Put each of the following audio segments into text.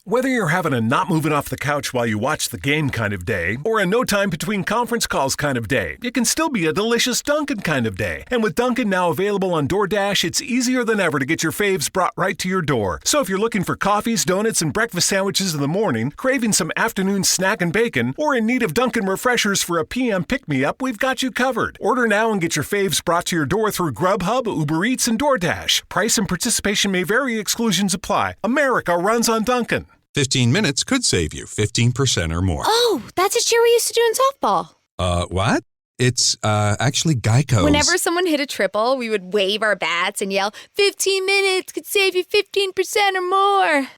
Whether you're having a not moving off the couch while you watch the game kind of day, or a no time between conference calls kind of day, it can still be a delicious Dunkin' kind of day. And with Dunkin' now available on DoorDash, it's easier than ever to get your faves brought right to your door. So if you're looking for coffees, donuts, and breakfast sandwiches in the morning, craving some afternoon snack and bacon, or in need of Dunkin' refreshers for a PM pick-me-up, we've got you covered. Order now and get your faves brought to your door through Grubhub, Uber Eats, and DoorDash. Price and participation may vary. Exclusions apply. America runs on Dunkin'. 15 minutes could save you 15% or more. Oh, that's a cheer we used to do in softball. What? It's actually Geico's. Whenever someone hit a triple, we would wave our bats and yell, 15 minutes could save you 15% or more.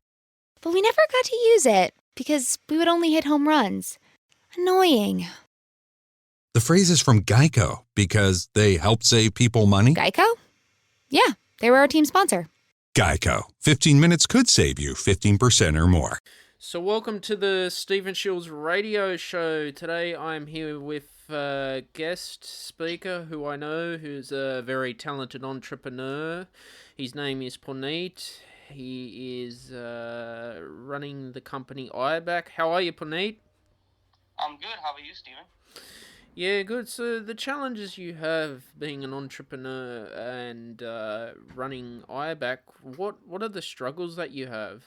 But we never got to use it because we would only hit home runs. Annoying. The phrase is from Geico because they help save people money. Geico? Yeah, they were our team sponsor. Geico. 15 minutes could save you 15% or more. So welcome to the Stephen Shiels Radio Show. Today I'm here with a guest speaker who I know, who's a very talented entrepreneur. His name is Punit. He is running the company iBack. How are you, Punit? I'm good. How are you, Stephen? Yeah, good. So the challenges you have being an entrepreneur and running iBack, what are the struggles that you have?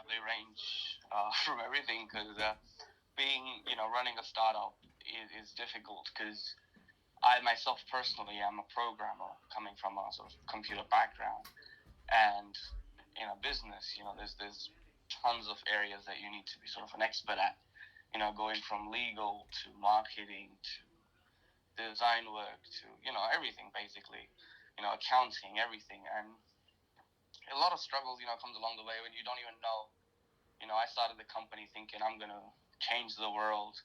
They range from everything because running a startup is difficult because I myself personally am a programmer coming from a sort of computer background, and in a business, there's tons of areas that you need to be sort of an expert at. Going from legal to marketing to design work to, everything basically, accounting, everything. And a lot of struggles, comes along the way when you don't even know. I started the company thinking I'm going to change the world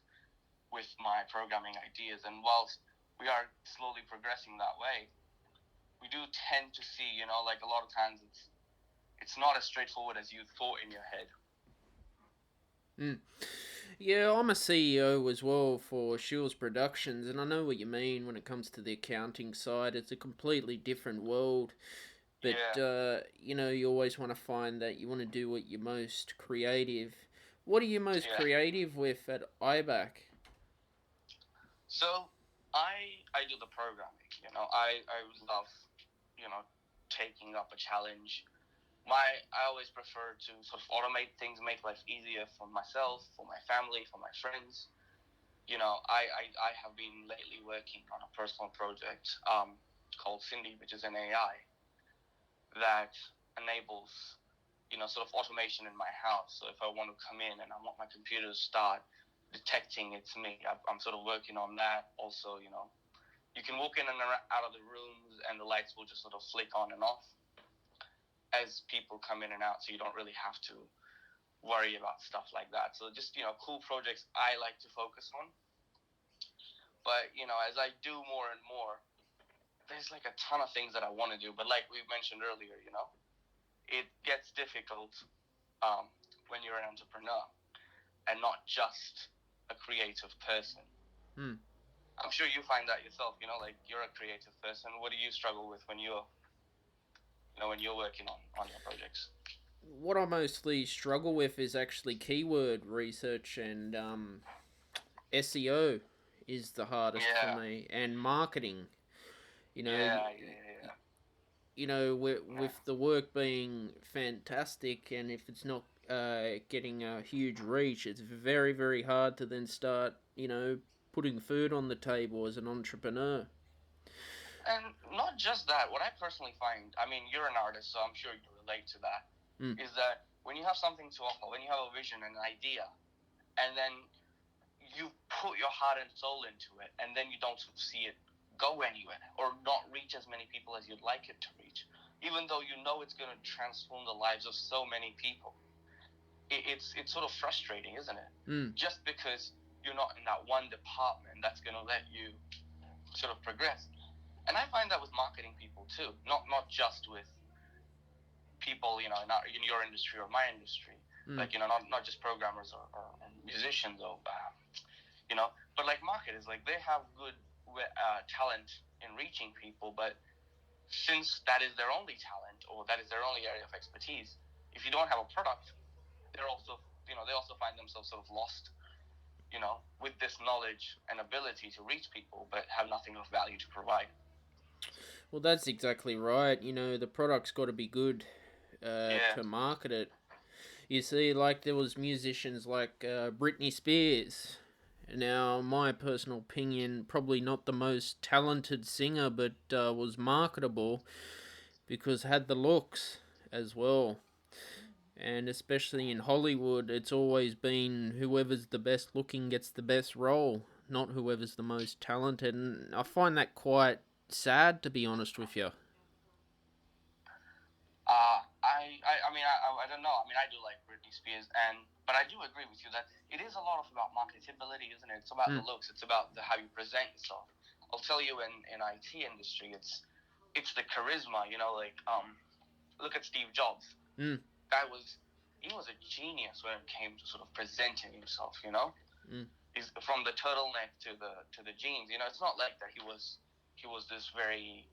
with my programming ideas. And whilst we are slowly progressing that way, we do tend to see, like a lot of times it's not as straightforward as you thought in your head. Yeah, I'm a CEO as well for Shiels Productions, and I know what you mean when it comes to the accounting side. It's a completely different world, but, you always want to find that you want to do what you're most creative. What are you most creative with at iBack? So, I do the programming, I love, taking up a challenge. I always prefer to sort of automate things, make life easier for myself, for my family, for my friends. I have been lately working on a personal project called Cindy, which is an AI that enables, sort of automation in my house. So if I want to come in and I want my computer to start detecting it's me, I'm sort of working on that. Also, you can walk in and out of the rooms and the lights will just sort of flick on and off as people come in and out, so you don't really have to worry about stuff like that. So just, cool projects I like to focus on. But, as I do more and more, there's like a ton of things that I want to do. But like we mentioned earlier, it gets difficult when you're an entrepreneur and not just a creative person. I'm sure you find that yourself, like you're a creative person. What do you struggle with when you're working on your projects? What I mostly struggle with is actually keyword research, and SEO is the hardest for me, and marketing. With the work being fantastic, and if it's not getting a huge reach, it's very, very hard to then start, putting food on the table as an entrepreneur. And not just that, what I personally find, you're an artist, so I'm sure you relate to that, is that when you have something to offer, when you have a vision and an idea, and then you put your heart and soul into it, and then you don't see it go anywhere, or not reach as many people as you'd like it to reach, even though it's going to transform the lives of so many people, it's sort of frustrating, isn't it? Just because you're not in that one department that's going to let you sort of progress. And I find that with marketing people too, not just with people, in your industry or my industry, like, not just programmers or musicians or, but like marketers, like they have good talent in reaching people, but since that is their only talent or that is their only area of expertise, if you don't have a product, they're also, they also find themselves sort of lost, with this knowledge and ability to reach people, but have nothing of value to provide. Well, that's exactly right. The product's got to be good to market it. You see, like, there was musicians like Britney Spears. Now, my personal opinion, probably not the most talented singer, but was marketable because had the looks as well. And especially in Hollywood, it's always been whoever's the best looking gets the best role, not whoever's the most talented. And I find that quite sad, to be honest with you. I don't know. I mean, I do like Britney Spears, but I do agree with you that it is a lot about marketability, isn't it? It's about the looks. It's about how you present yourself. I'll tell you, in IT industry, it's the charisma. Look at Steve Jobs. He was a genius when it came to sort of presenting himself. He's from the turtleneck to the jeans. It's not like that he was this very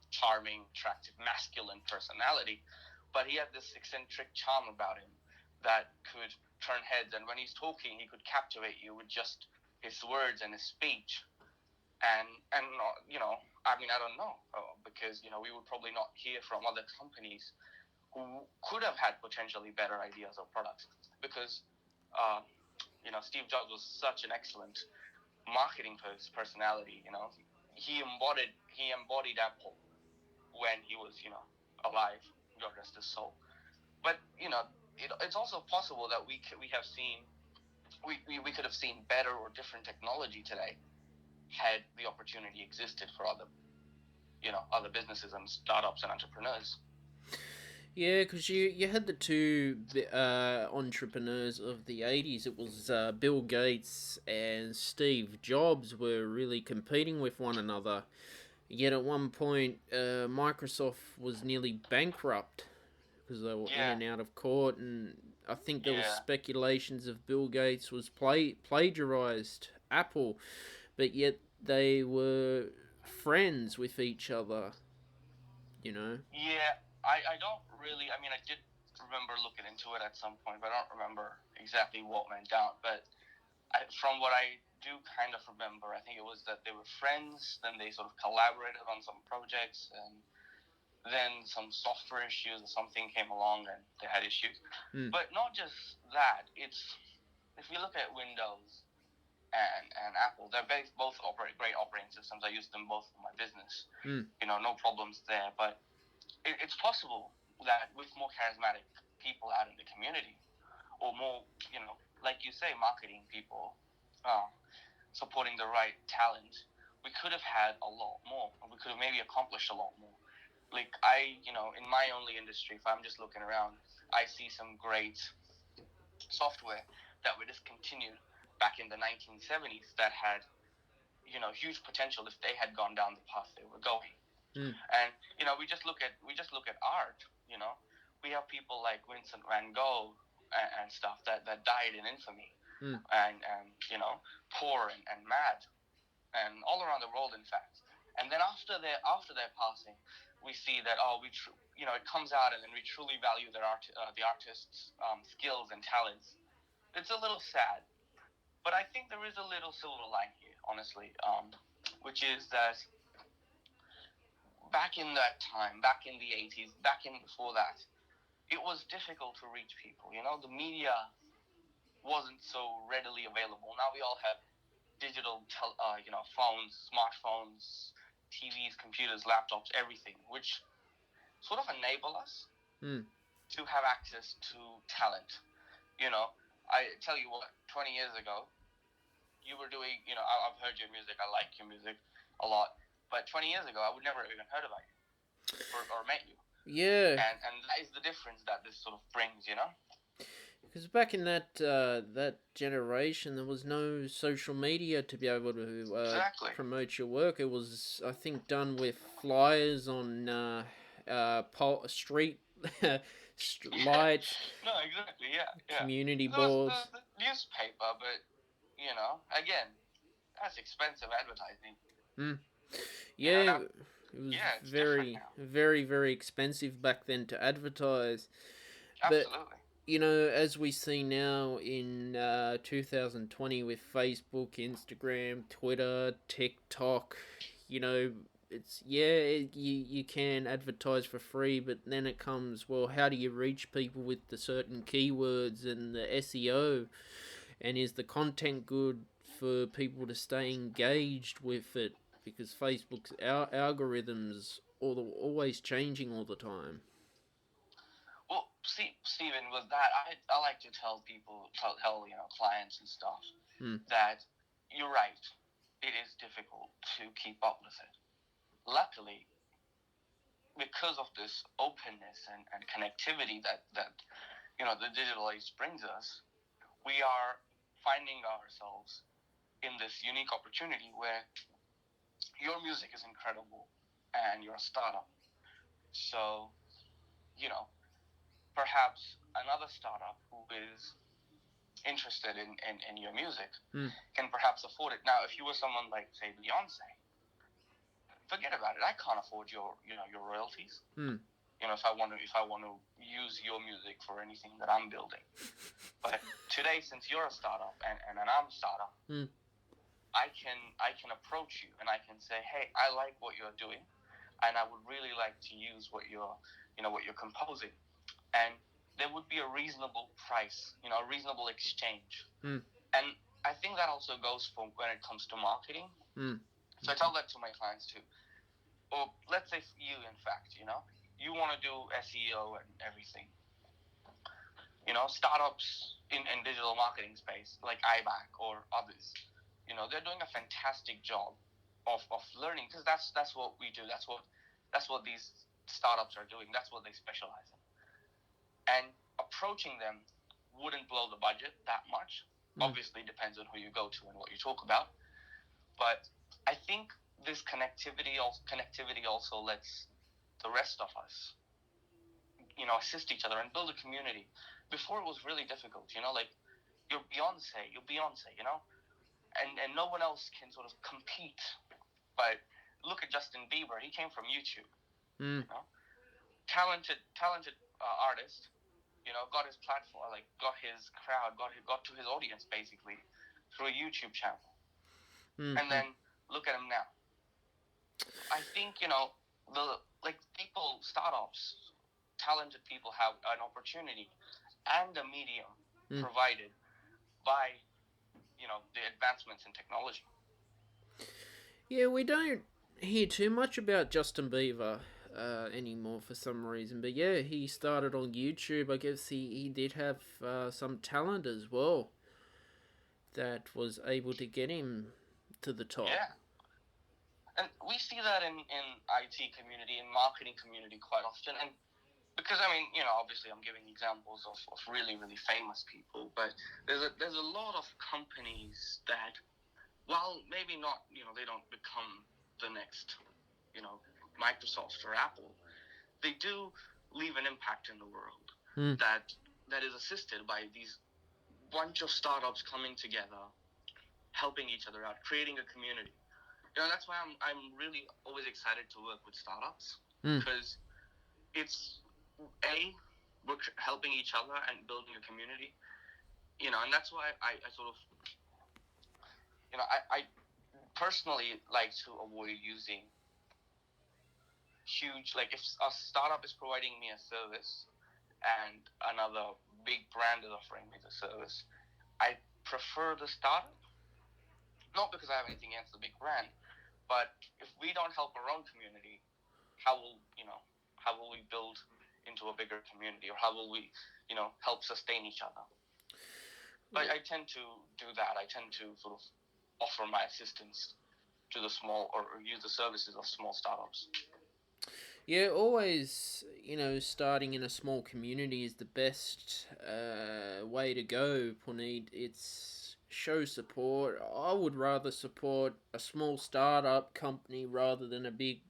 charming, attractive, masculine personality, but he had this eccentric charm about him that could turn heads, and when he's talking, he could captivate you with just his words and his speech. And I don't know, because we would probably not hear from other companies who could have had potentially better ideas or products, because Steve Jobs was such an excellent marketing personality. He embodied Apple when he was, alive, God rest his soul. But it's also possible that we could have seen better or different technology today had the opportunity existed for other businesses and startups and entrepreneurs. Yeah, because you had the two entrepreneurs of the 80s. It was Bill Gates and Steve Jobs were really competing with one another. Yet at one point, Microsoft was nearly bankrupt because they were in and out of court, and I think there was speculations of Bill Gates was plagiarized Apple, but yet they were friends with each other. Yeah, I don't really. I mean, I did remember looking into it at some point, but I don't remember exactly what went down. But from what I do kind of remember, I think it was that they were friends, then they sort of collaborated on some projects, and then some software issues or something came along and they had issues. But not just that, it's, if you look at Windows and Apple, they're both operate great operating systems. I use them both for my business. No problems there. But it's possible that with more charismatic people out in the community, or more, like you say, marketing people, supporting the right talent, we could have had a lot more. We could have maybe accomplished a lot more. Like in my only industry, if I'm just looking around, I see some great software that were discontinued back in the 1970s that had, huge potential if they had gone down the path they were going. And we just look at art. We have people like Vincent van Gogh and stuff that died in infamy, and poor and mad, and all around the world, in fact. And then after their passing, we see that it comes out, and then we truly value the artist's skills and talents. It's a little sad, but I think there is a little silver line here, honestly, which is that back in that time, back in the 80s, before that, it was difficult to reach people. The media wasn't so readily available. Now we all have digital, phones, smartphones, TVs, computers, laptops, everything, which sort of enable us to have access to talent. I tell you what, 20 years ago, you were doing, I've heard your music, I like your music a lot, but 20 years ago, I would never even heard about you or met you. Yeah. And that is the difference that this sort of brings, Because back in that generation, there was no social media to be able to promote your work. It was, I think, done with flyers on street lights. No, exactly, yeah. Community boards. The newspaper, but, again, that's expensive advertising. Yeah. It was Yeah, it's different now. very, very expensive back then to advertise. Absolutely. But, as we see now in 2020 with Facebook, Instagram, Twitter, TikTok, it's, you can advertise for free, but then it comes, well, how do you reach people with the certain keywords and the SEO? And is the content good for people to stay engaged with it? Because Facebook's algorithms always changing all the time. Well, see, Stephen, with that, I like to tell people, clients and stuff, that you're right. It is difficult to keep up with it. Luckily, because of this openness and connectivity that the digital age brings us, we are finding ourselves in this unique opportunity where your music is incredible and you're a startup. So, perhaps another startup who is interested in your music can perhaps afford it. Now, if you were someone like, say, Beyonce, forget about it. I can't afford your royalties. If I want to use your music for anything that I'm building. But today, since you're a startup and I'm a startup, I can approach you and I can say, hey, I like what you're doing, and I would really like to use what you're composing, and there would be a reasonable price, a reasonable exchange. And I think that also goes for when it comes to marketing. So I tell that to my clients too. Or let's say you, in fact, you want to do SEO and everything. Startups in digital marketing space like iBack or others, they're doing a fantastic job of learning, because that's what we do. That's what these startups are doing. That's what they specialize in. And approaching them wouldn't blow the budget that much. Obviously, depends on who you go to and what you talk about. But I think this connectivity also lets the rest of us, assist each other and build a community. Before, it was really difficult, like you're Beyonce, and no one else can sort of compete. But look at Justin Bieber. He came from YouTube. Talented artist, got his platform, like got his crowd, got to his audience basically through a YouTube channel. And then look at him now. I think, startups, talented people have an opportunity and a medium provided by, the advancements in technology. Yeah, we don't hear too much about Justin Bieber anymore for some reason. But yeah, he started on YouTube. I guess he did have some talent as well that was able to get him to the top. Yeah. And we see that in IT community, in marketing community quite often. And because, obviously I'm giving examples of really, really famous people, but there's a lot of companies that, while maybe not, they don't become the next, Microsoft or Apple, they do leave an impact in the world that is assisted by these bunch of startups coming together, helping each other out, creating a community. That's why I'm really always excited to work with startups, because it's we're helping each other and building a community, and that's why I sort of, I personally like to avoid using huge, like if a startup is providing me a service and another big brand is offering me the service, I prefer the startup, not because I have anything against the big brand, but if we don't help our own community, how will we build into a bigger community, or how will we, help sustain each other? But I tend to do that. I tend to sort of offer my assistance to the small, or use the services of small startups. Yeah, always, starting in a small community is the best way to go, Punit. It's show support. I would rather support a small startup company rather than a big,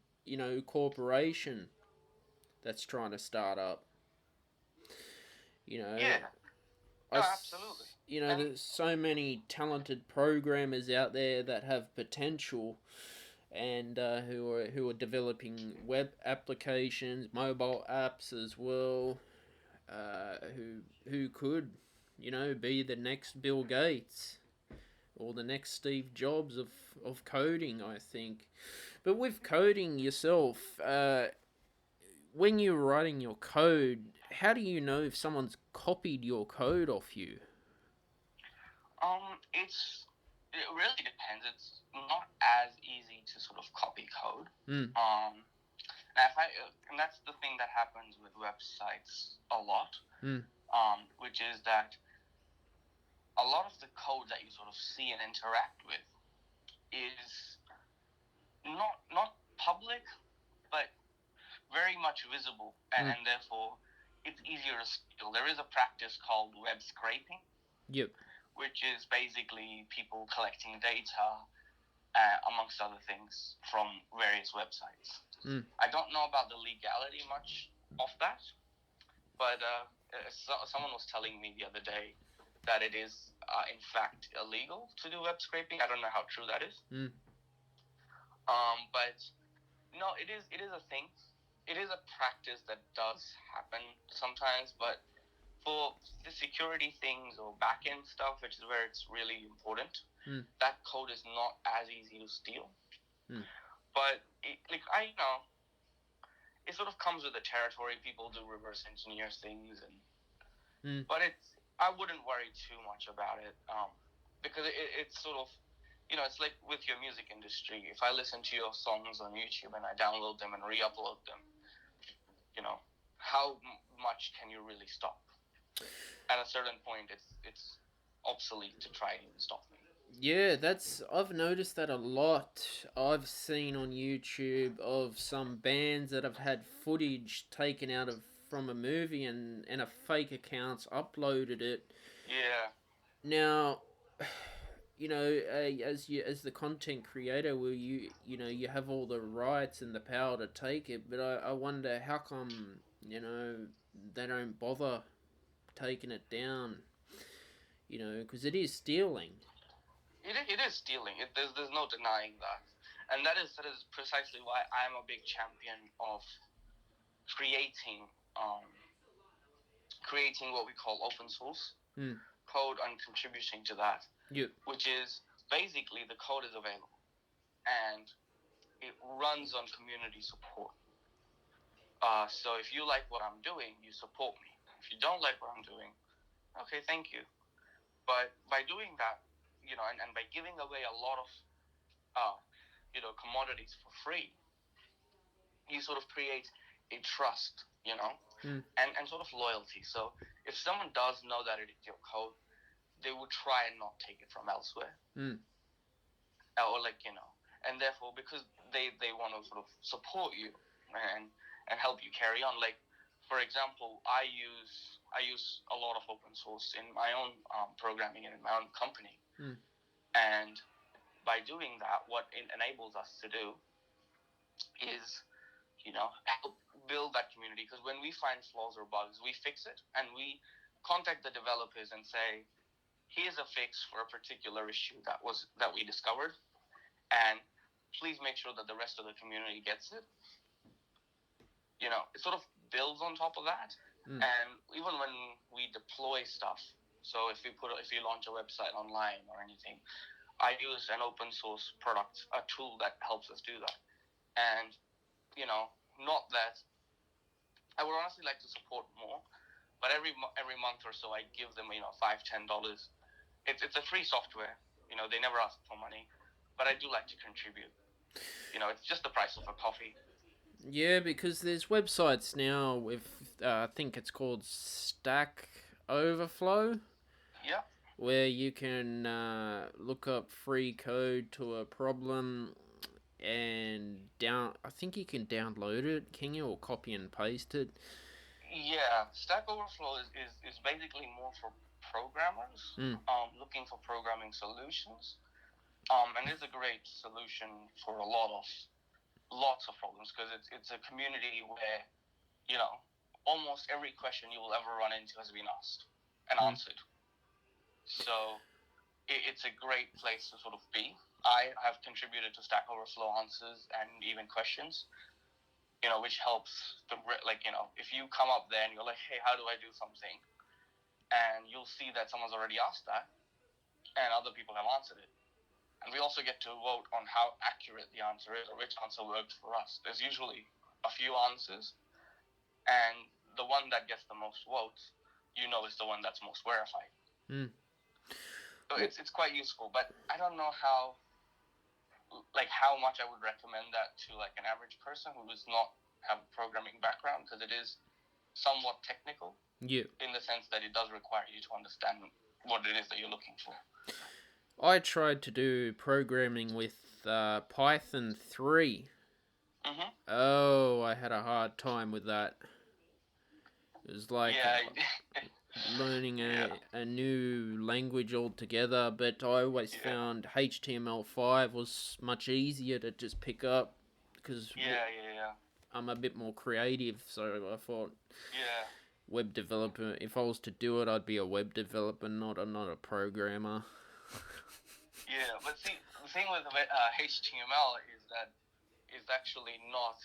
corporation that's trying to start up. Yeah. No, absolutely. There's so many talented programmers out there that have potential, and who are developing web applications, mobile apps as well. Who could, be the next Bill Gates or the next Steve Jobs of coding, I think. But with coding yourself, when you're writing your code, how do you know if someone's copied your code off you? It really depends. It's not as easy to sort of copy code. Mm. And that's the thing that happens with websites a lot. Mm. Which is that a lot of the code that you sort of see and interact with is not public, but very much visible, and therefore it's easier to steal. There is a practice called web scraping. Yep. Which is basically people collecting data, amongst other things, from various websites. Mm. I don't know about the legality much of that, but someone was telling me the other day that it is, in fact, illegal to do web scraping. I don't know how true that is. Mm. But no, it is a thing. It is a practice that does happen sometimes, but for the security things or back-end stuff, which is where it's really important, that code is not as easy to steal. But it sort of comes with the territory. People do reverse engineer things, but I wouldn't worry too much about it, because it's sort of, it's like with your music industry. If I listen to your songs on YouTube and I download them and re-upload them, how much can you really stop? At a certain point, it's obsolete to try and stop me. Yeah, I've noticed that a lot. I've seen on YouTube of some bands that have had footage taken out from a movie and a fake account's uploaded it. Yeah. Now, as the content creator, you have all the rights and the power to take it, but I wonder how come, they don't bother taking it down, because it is stealing. It is stealing. There's no denying that, and that is precisely why I'm a big champion of creating what we call open source code and contributing to that. Yep. Which is basically the code is available, and it runs on community support. So if you like what I'm doing, you support me. If you don't like what I'm doing, okay, thank you. But by doing that, and by giving away a lot of, commodities for free, you sort of create a trust, and sort of loyalty. So if someone does know that it is your code, they would try and not take it from elsewhere. Or and therefore, because they want to sort of support you and help you carry on. Like, for example, I use a lot of open source in my own programming and in my own company. And by doing that, what it enables us to do is, help build that community. Because when we find flaws or bugs, we fix it, and we contact the developers and say, here's a fix for a particular issue that we discovered, and please make sure that the rest of the community gets it. It sort of builds on top of that. And even when we deploy stuff, so if you launch a website online or anything, I use an open source product, a tool that helps us do that. And not that I would honestly like to support more, but every month or so I give them $5-10. It's a free software. They never ask for money, but I do like to contribute. It's just the price of a coffee. Yeah, because there's websites now with, I think it's called Stack Overflow. Yeah. Where you can look up free code to a problem and I think you can download it, can you, or copy and paste it? Yeah, Stack Overflow is basically more for programmers looking for programming solutions. And it's a great solution for lots of problems, because it's a community where, almost every question you will ever run into has been asked and answered. So it's a great place to sort of be. I have contributed to Stack Overflow answers and even questions, which helps if you come up there and you're like, hey, how do I do something? And you'll see that someone's already asked that and other people have answered it. And we also get to vote on how accurate the answer is or which answer worked for us. There's usually a few answers, and the one that gets the most votes, is the one that's most verified. So it's quite useful, but I don't know how much I would recommend that to like an average person who does not have a programming background, because it is somewhat technical. Yeah. In the sense that it does require you to understand what it is that you're looking for. I tried to do programming with Python 3. Mm-hmm. Oh, I had a hard time with that. It was like learning a new language altogether, but I always found HTML5 was much easier to just pick up, because I'm a bit more creative, so I thought web developer, if I was to do it, I'd be a web developer, not a programmer. Yeah, but see, the thing with HTML is that it's actually not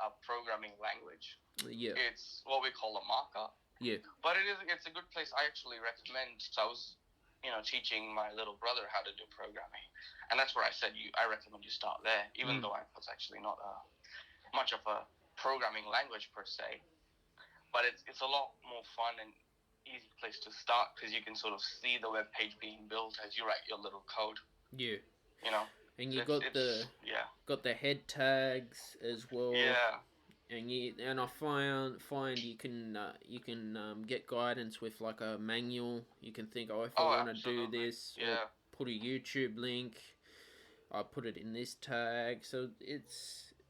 a programming language. Yeah. It's what we call a markup. Yeah. But it's a good place. I actually recommend. So I was, teaching my little brother how to do programming, and that's where I said I recommend you start there, even though I was actually not much of a programming language per se. But it's a lot more fun and easy place to start, because you can sort of see the web page being built as you write your little code. Yeah. And you got the head tags as well. Yeah. And I find you can get guidance with like a manual. You can think, if I want to do this, or put a YouTube link, I put it in this tag. So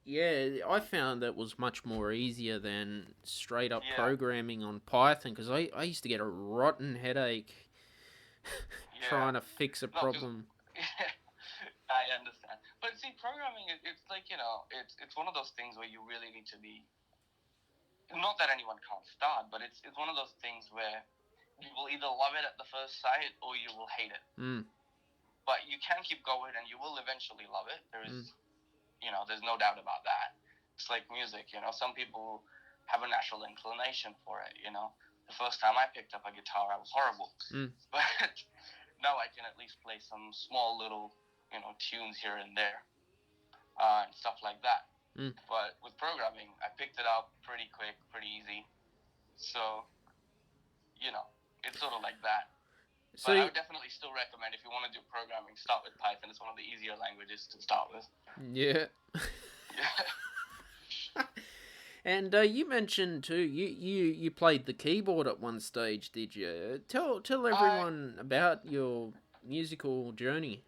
I found that was much more easier than straight up programming on Python, because I used to get a rotten headache trying to fix a problem. I understand. But see, programming, it's like, it's one of those things where you really need to be, not that anyone can't start, but it's one of those things where you will either love it at the first sight or you will hate it. But you can keep going and you will eventually love it. There is, there's no doubt about that. It's like music, some people have a natural inclination for it, The first time I picked up a guitar, I was horrible. But now I can at least play some small little, tunes here and there, and stuff like that. But with programming, I picked it up pretty quick, pretty easy. So, it's sort of like that. So but I would definitely still recommend, if you want to do programming, start with Python. It's one of the easier languages to start with. Yeah. And you mentioned too, you played the keyboard at one stage, did you? Tell everyone about your musical journey.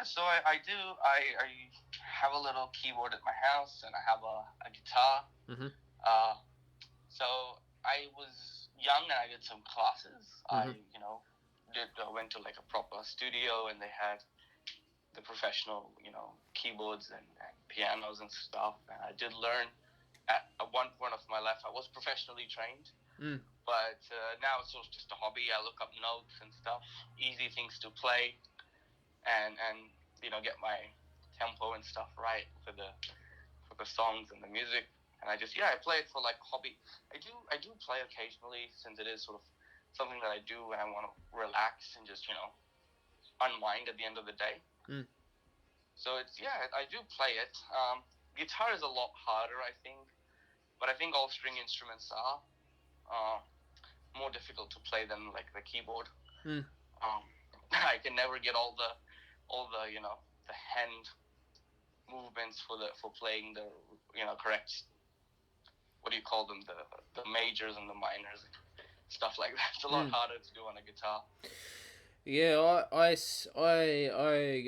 So I do. I have a little keyboard at my house, and I have a guitar. So I was young, and I did some classes. I went to like a proper studio, and they had the professional, keyboards and pianos and stuff. And I did learn at one point of my life. I was professionally trained, but now it's sort of just a hobby. I look up notes and stuff, easy things to play, and get my tempo and stuff right for the songs and the music. And I play it for like a hobby. I do play occasionally, since it is sort of something that I do when I want to relax and just unwind at the end of the day. So I do play it. Guitar is a lot harder, I think, but I think all string instruments are more difficult to play than like the keyboard. I can never get all the the hand movements for playing the correct, what do you call them, the majors and the minors, stuff like that. It's a lot harder to do on a guitar. Yeah, I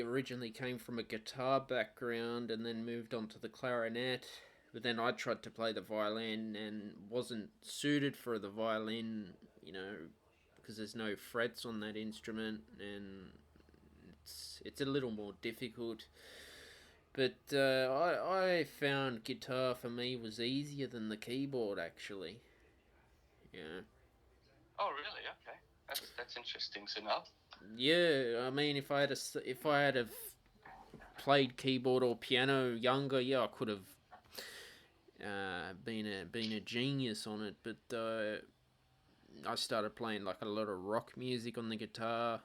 originally came from a guitar background and then moved on to the clarinet, but then I tried to play the violin and wasn't suited for the violin, because there's no frets on that instrument, and it's a little more difficult. But I found guitar for me was easier than the keyboard, actually. Yeah. Oh, really? Okay. That's interesting to know. Yeah, I mean, if I had have played keyboard or piano younger, yeah, I could have been a genius on it. But I started playing like a lot of rock music on the guitar.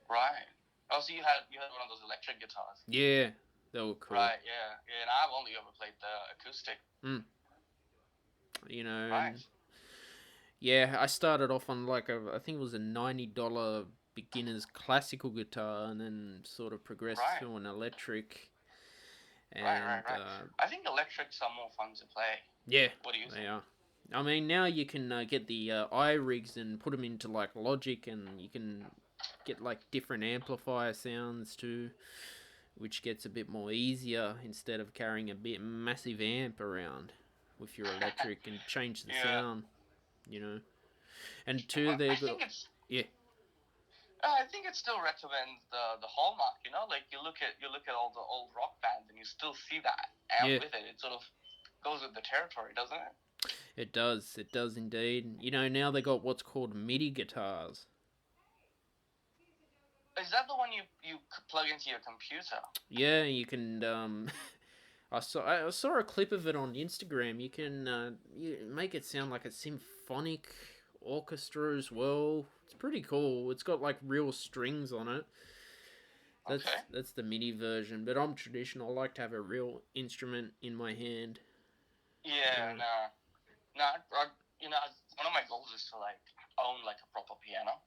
Right. Oh, so you had one of those electric guitars. Yeah, they were cool. Right. Yeah. Yeah. And I've only ever played the acoustic. You know, Right. and yeah, I started off on like I think it was a $90 beginner's classical guitar, and then sort of progressed Right. to an electric. And, Right. I think electrics are more fun to play. Yeah, What do you think? they are. I mean, now you can get the iRigs and put them into like Logic, and you can get like different amplifier sounds too, which gets a bit more easier instead of carrying a bit massive amp around with your electric and change the sound, you know. And two, Well, they I got think it's. yeah, I think it still recommends the hallmark. You know, like you look at all the old rock bands, and you still see that amp with it. It sort of goes with the territory, doesn't it? It does indeed. You know, now they got what's called MIDI guitars. Is that the one you plug into your computer? Yeah, you can. I saw a clip of it on Instagram. You can you make it sound like a symphonic orchestra as well. It's pretty cool. It's got like real strings on it. That's the MIDI version. But I'm traditional. I like to have a real instrument in my hand. Yeah, no. One of my goals is to like own like a proper piano.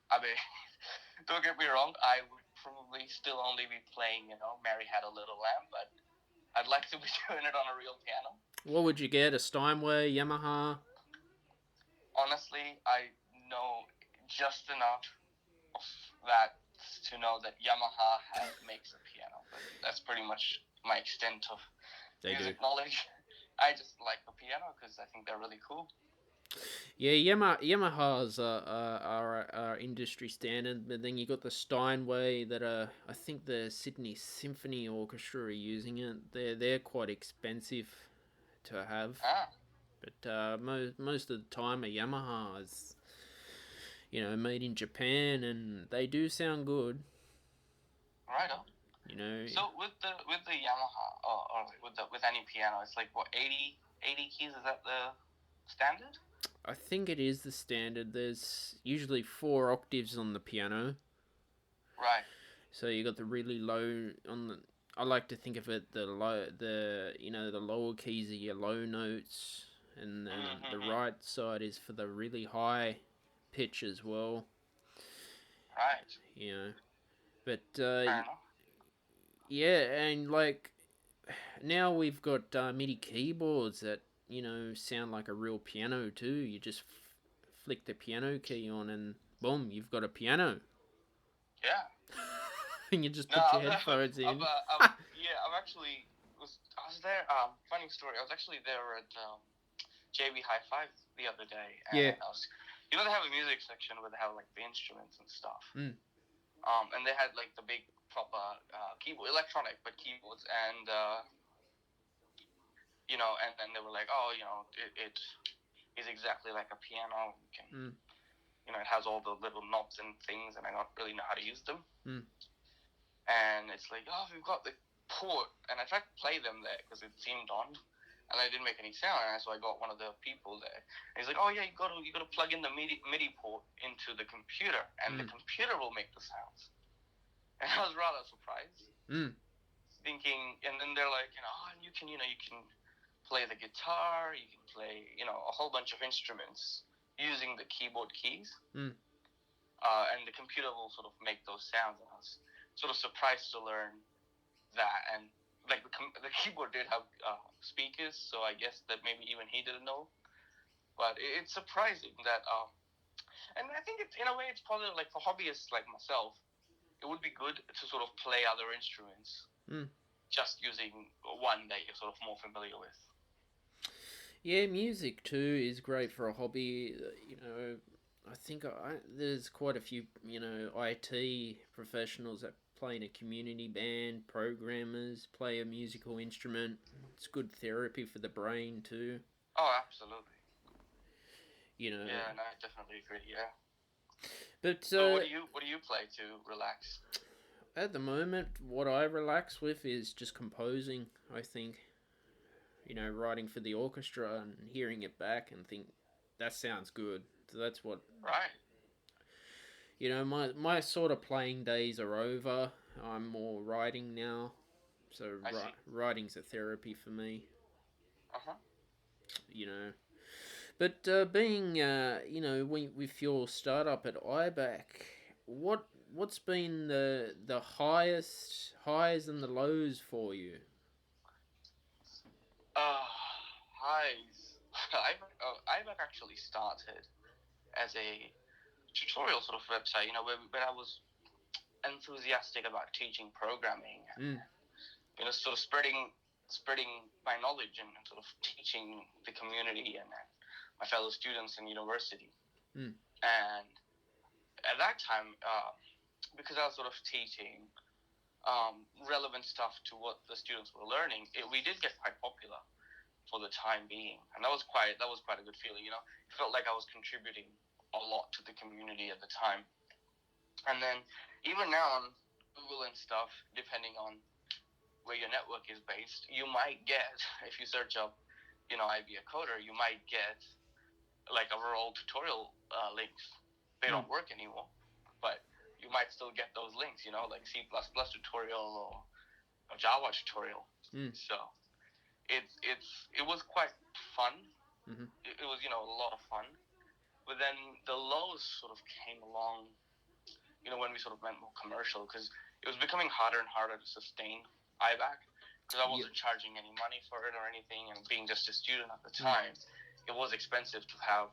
I mean, don't get me wrong. I would probably still only be playing, Mary Had a Little Lamb, but I'd like to be doing it on a real piano. What would you get? A Steinway, Yamaha? Honestly, I know just enough of that to know that Yamaha makes a piano, but that's pretty much my extent of music knowledge. I just like the piano because I think they're really cool. Yeah, Yamahas are industry standard, but then you got the Steinway that I think the Sydney Symphony Orchestra are using it. They're quite expensive to have, but most of the time a Yamaha is, made in Japan, and they do sound good. Right on. So with the Yamaha or with any piano, it's like what 80 keys, is that the standard? I think it is the standard. There's usually 4 octaves on the piano. Right. So you got the really low on the. I like to think of it the lower keys are your low notes, and the right side is for the really high pitch as well. Right. But yeah, and like now we've got MIDI keyboards that sound like a real piano too. You just flick the piano key on, and boom, you've got a piano. Yeah. And you just put your headphones in. I was there. Funny story. I was actually there at JB Hi-Fi the other day. And they have a music section where they have like the instruments and stuff. And they had like the big proper keyboard, electronic, but keyboards, and and then they were like, it is exactly like a piano. You can, it has all the little knobs and things, and I don't really know how to use them. And it's like, we've got the port, and I tried to play them there because it seemed on, and I didn't make any sound. And so I got one of the people there, and he's like, you got to plug in the MIDI port into the computer, and the computer will make the sounds. And I was rather surprised, thinking, and then they're like, you can play the guitar, you can play, a whole bunch of instruments using the keyboard keys, and the computer will sort of make those sounds. And I was sort of surprised to learn that, and like the keyboard did have speakers, so I guess that maybe even he didn't know. But it's surprising that, and I think it's in a way it's probably like for hobbyists like myself, it would be good to sort of play other instruments, just using one that you're sort of more familiar with. Yeah, music too is great for a hobby. I think there's quite a few, IT professionals that play in a community band, programmers, play a musical instrument. It's good therapy for the brain too. Oh, absolutely. Yeah, no, I definitely agree, yeah. But So what do you play to relax? at the moment, what I relax with is just composing, I think. Writing for the orchestra and hearing it back and think, that sounds good. So that's what, Right. my sort of playing days are over. I'm more writing now. So I see. writing's a therapy for me, Uh-huh. you know. But being, with your startup at iBack, what's been the highs and the lows for you? Highs. IBAC actually started as a tutorial sort of website, when I was enthusiastic about teaching programming, Mm. sort of spreading my knowledge and sort of teaching the community and my fellow students in university. Mm. And at that time, because I was sort of teaching relevant stuff to what the students were learning, we did get quite popular for the time being, and that was quite a good feeling. It felt like I was contributing a lot to the community at the time. And then even now on Google and stuff, depending on where your network is based, you might get, if you search up, I be a coder, you might get like our old tutorial links. They don't work anymore, but you might still get those links, like C++ tutorial or Java tutorial. So it was quite fun. Mm-hmm. It was a lot of fun. But then the lows sort of came along, when we sort of went more commercial, because it was becoming harder and harder to sustain iBack, because I wasn't charging any money for it or anything, and being just a student at the time, it was expensive to have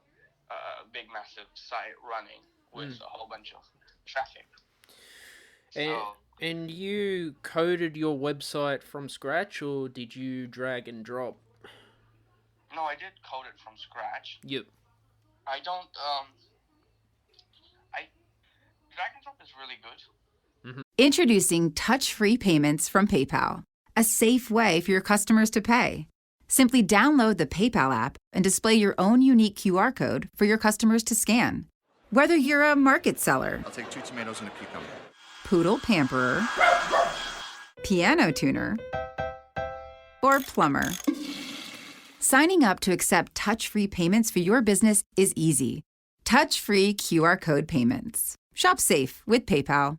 a big, massive site running with a whole bunch of traffic. And you coded your website from scratch, or did you drag and drop? No, I did code it from scratch. Yep. I don't. Drag and drop is really good. Mm-hmm. Introducing touch-free payments from PayPal, a safe way for your customers to pay. Simply download the PayPal app and display your own unique QR code for your customers to scan. Whether you're a market seller, I'll take 2 tomatoes and a cucumber, poodle pamperer, piano tuner, or plumber. Signing up to accept touch-free payments for your business is easy. Touch-free QR code payments. Shop safe with PayPal.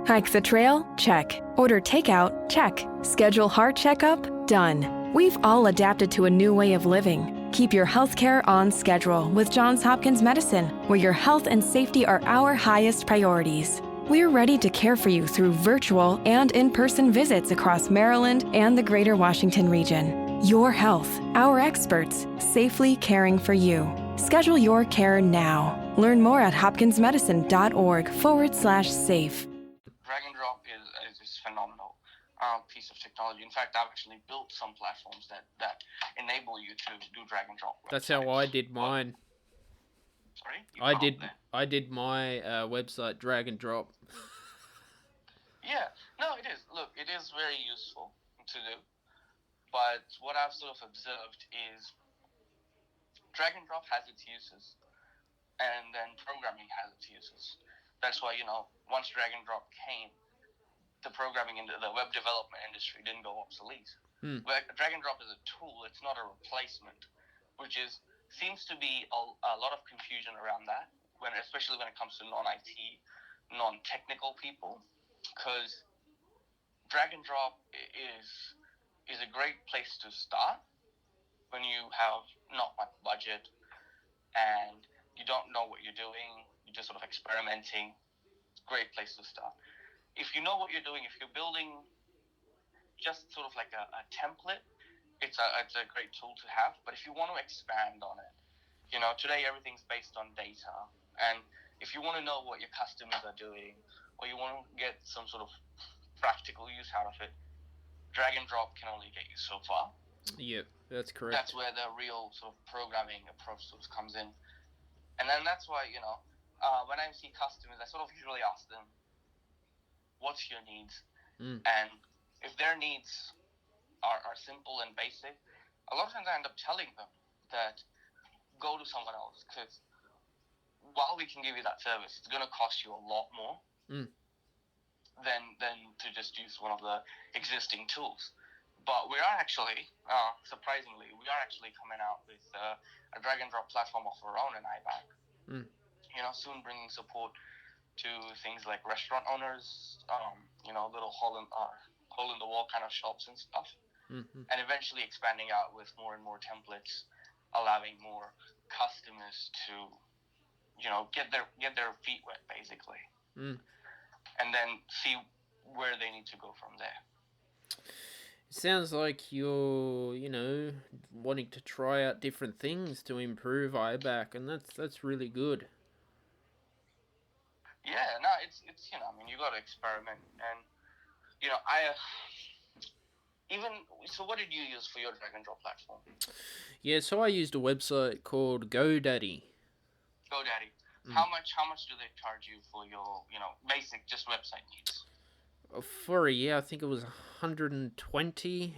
Hike the trail? Check. Order takeout? Check. Schedule heart checkup? Done. We've all adapted to a new way of living. Keep your healthcare on schedule with Johns Hopkins Medicine, where your health and safety are our highest priorities. We're ready to care for you through virtual and in-person visits across Maryland and the greater Washington region. Your health, our experts, safely caring for you. Schedule your care now. Learn more at hopkinsmedicine.org/safe. Drag and drop is phenomenal piece of technology. In fact, I've actually built some platforms that enable you to do drag and drop. That's how I did mine. Sorry? I did my website drag and drop. Yeah, no, it is. Look, it is very useful to do. But what I've sort of observed is drag and drop has its uses, and then programming has its uses. That's why, once drag and drop came, the programming into the web development industry didn't go obsolete. But drag and drop is a tool, it's not a replacement, which seems to be a lot of confusion around that, especially when it comes to non-IT, non-technical people, because drag and drop is a great place to start when you have not much budget and you don't know what you're doing, you're just sort of experimenting. It's a great place to start. If you know what you're doing, if you're building just sort of like a template, it's a great tool to have. But if you want to expand on it, today everything's based on data, and if you want to know what your customers are doing, or you want to get some sort of practical use out of it, drag and drop can only get you so far. Yeah, that's correct. That's where the real sort of programming approach sort of comes in. And then that's why, when I see customers, I sort of usually ask them, what's your needs? And if their needs are simple and basic, a lot of times I end up telling them that go to someone else, because while we can give you that service, it's going to cost you a lot more than to just use one of the existing tools. But we are actually, surprisingly, coming out with a drag and drop platform of our own in iBack. Soon bringing support to things like restaurant owners, little hole in the wall kind of shops and stuff, and eventually expanding out with more and more templates, allowing more customers to, get their feet wet basically, and then see where they need to go from there. It sounds like you're, wanting to try out different things to improve iBack, and that's really good. Yeah, no, it's you got to experiment, and so what did you use for your drag and drop platform? Yeah, so I used a website called GoDaddy. GoDaddy. How much do they charge you for your, basic just website needs? For a year, I think it was $120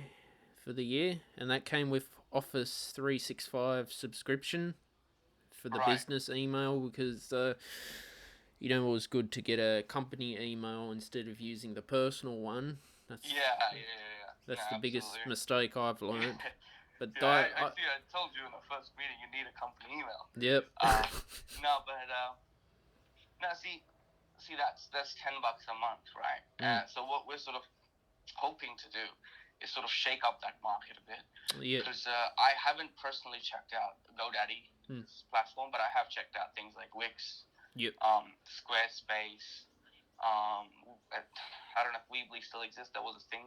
for the year, and that came with Office 365 subscription for the business email, because it was good to get a company email instead of using the personal one. That's the biggest mistake I've learned. But I told you in the first meeting you need a company email. Yep. See that's $10 a month, right? So what we're sort of hoping to do is sort of shake up that market a bit. Yeah. Because I haven't personally checked out GoDaddy's platform, but I have checked out things like Wix. Yep. Squarespace. I don't know if Weebly still exists. That was a thing.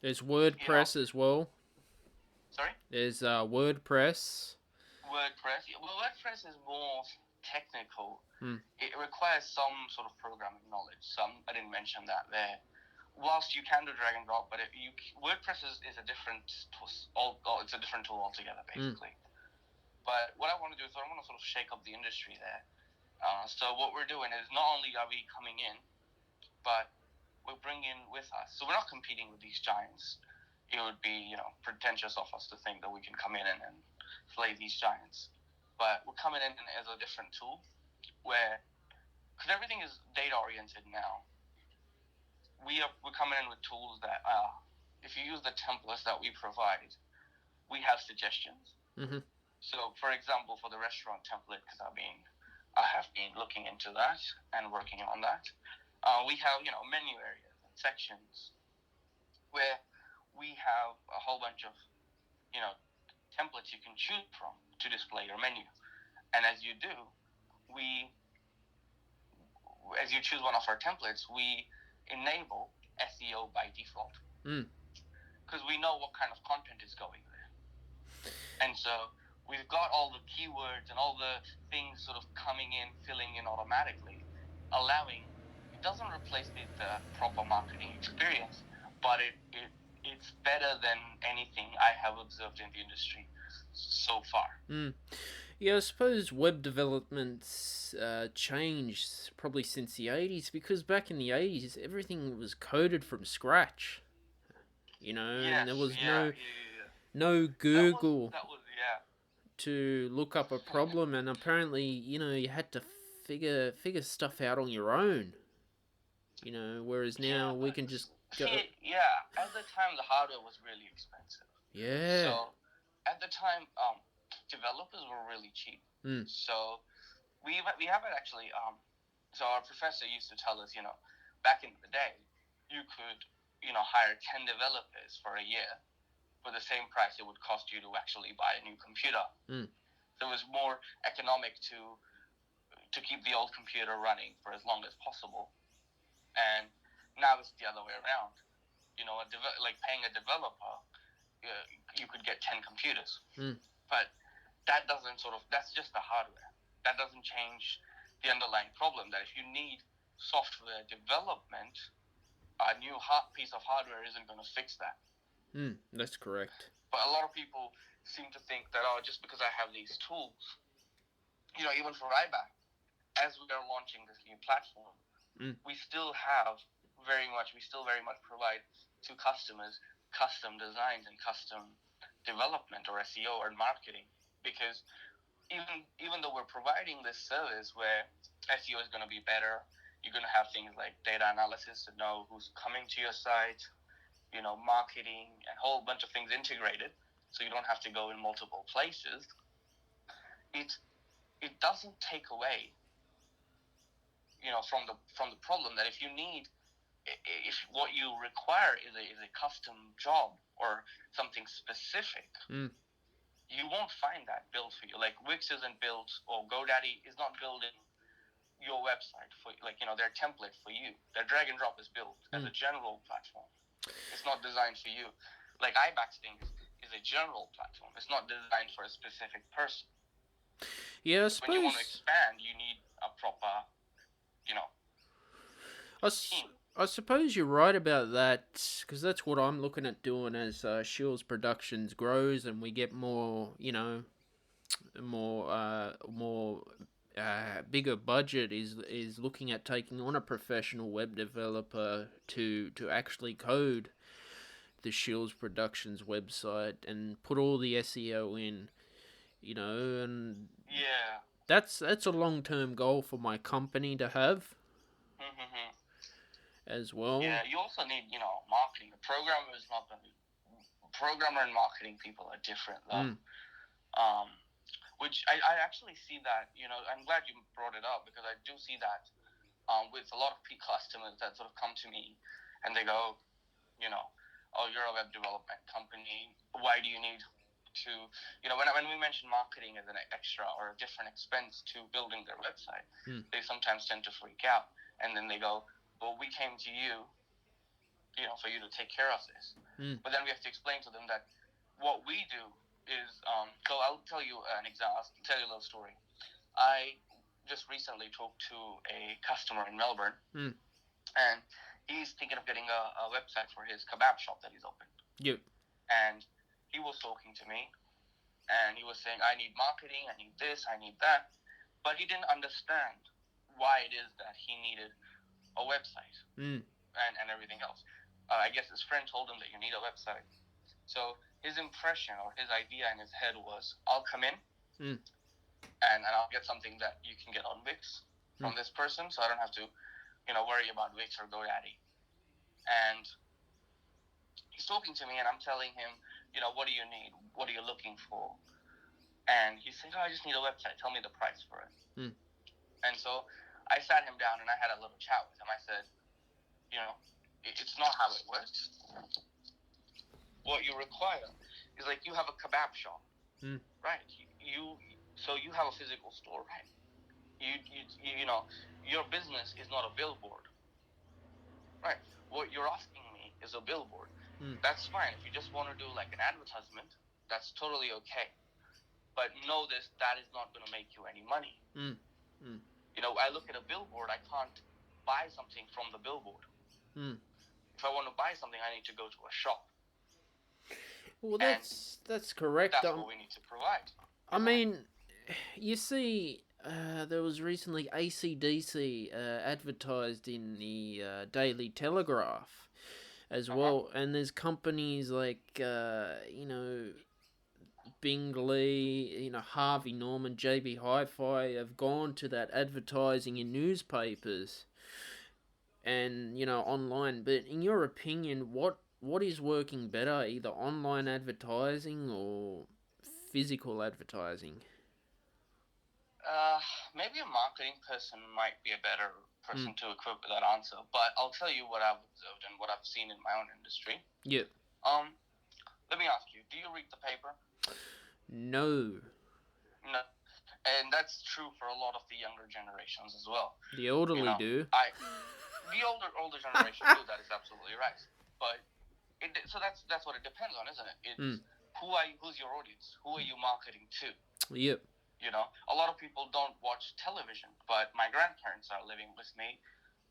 There's WordPress as well. Sorry? There's WordPress. WordPress. Well, WordPress is more technical. It requires some sort of programming knowledge. I didn't mention that there. Whilst you can do drag and drop, but WordPress is a different it's a different tool altogether, basically. But what I want to do is I want to sort of shake up the industry there. So what we're doing is not only are we coming in, but we're bringing with us. So we're not competing with these giants. It would be, pretentious of us to think that we can come in and slay these giants. But we're coming in as a different tool because everything is data-oriented now. We're coming in with tools that, if you use the templates that we provide, we have suggestions. So, for example, for the restaurant template, because I have been looking into that and working on that, we have, menu areas and sections where we have a whole bunch of, templates you can choose from to display your menu. And as you do, as you choose one of our templates, we enable SEO by default. Because we know what kind of content is going there. And so we've got all the keywords and all the things sort of coming in, filling in automatically, it doesn't replace the proper marketing experience, but it's better than anything I have observed in the industry so far. Yeah, I suppose web development's changed probably since the 80s, because back in the 80s, everything was coded from scratch. And there was no Google to look up a problem, and apparently, you had to figure stuff out on your own. Whereas now we can just go. At the time the hardware was really expensive. Yeah. So at the time, developers were really cheap. So we haven't actually. So our professor used to tell us, back in the day, you could, hire 10 developers for a year for the same price it would cost you to actually buy a new computer. So it was more economic to keep the old computer running for as long as possible. And now it's the other way around. Like paying a developer, you could get 10 computers. But that's just the hardware. That doesn't change the underlying problem, that if you need software development, a new piece of hardware isn't going to fix that. That's correct. But a lot of people seem to think that, just because I have these tools, even for iBack, as we are launching this new platform, we still very much provide to customers custom designs and custom development or SEO or marketing, because even though we're providing this service where SEO is going to be better, you're going to have things like data analysis to know who's coming to your site, marketing, and a whole bunch of things integrated, so you don't have to go in multiple places. It doesn't take away, from the problem that if what you require is a custom job or something specific, you won't find that built for you. Like Wix isn't built, or GoDaddy is not building your website for, their template for you. Their drag and drop is built as a general platform. It's not designed for you. Like iBaxting is a general platform. It's not designed for a specific person. Yeah, I suppose. When you want to expand, you need a proper, team. I suppose you're right about that, because that's what I'm looking at doing as Shiels Productions grows and we get more, bigger budget is looking at taking on a professional web developer to actually code the Shiels Productions website and put all the SEO in, and yeah, that's a long-term goal for my company to have. As well. Yeah, you also need, marketing. The programmer is not going to be... Programmer and marketing people are different, though. Which I actually see that, I'm glad you brought it up, because I do see that with a lot of customers that sort of come to me and they go, oh, you're a web development company. Why do you need to... when we mention marketing as an extra or a different expense to building their website, they sometimes tend to freak out. And then they go, well, we came to you, for you to take care of this. But then we have to explain to them that what we do is, so I'll tell you an example. I'll tell you a little story. I just recently talked to a customer in Melbourne, and he's thinking of getting a website for his kebab shop that he's opened. Yep. And he was talking to me, and he was saying, I need marketing, I need this, I need that. But he didn't understand why it is that he needed a website and everything else. I guess his friend told him that you need a website. So his impression or his idea in his head was, I'll come in and I'll get something that you can get on Wix from this person, so I don't have to, worry about Wix or GoDaddy. And he's talking to me and I'm telling him, what do you need? What are you looking for? And he's saying, I just need a website. Tell me the price for it. And so I sat him down and I had a little chat with him. I said, it's not how it works. What you require is, like, you have a kebab shop, right? So you have a physical store, right? Your business is not a billboard, right? What you're asking me is a billboard. That's fine. If you just want to do like an advertisement, that's totally okay. But know this, that is not going to make you any money. I look at a billboard, I can't buy something from the billboard. If I want to buy something, I need to go to a shop. Well, that's correct. That's what we need to provide. I mean, you see, there was recently AC/DC advertised in the Daily Telegraph as well, and there's companies like, Bingley, Harvey Norman, JB Hi-Fi have gone to that advertising in newspapers and, online. But in your opinion, what is working better, either online advertising or physical advertising? Maybe a marketing person might be a better person to equip with that answer, but I'll tell you what I've observed and what I've seen in my own industry. Yep. Let me ask you, do you read the paper? No. And that's true for a lot of the younger generations as well. The elderly do. The older generation do, that is absolutely right. But so that's what it depends on, isn't it? It's who's your audience? Who are you marketing to? Yep. A lot of people don't watch television, but my grandparents are living with me,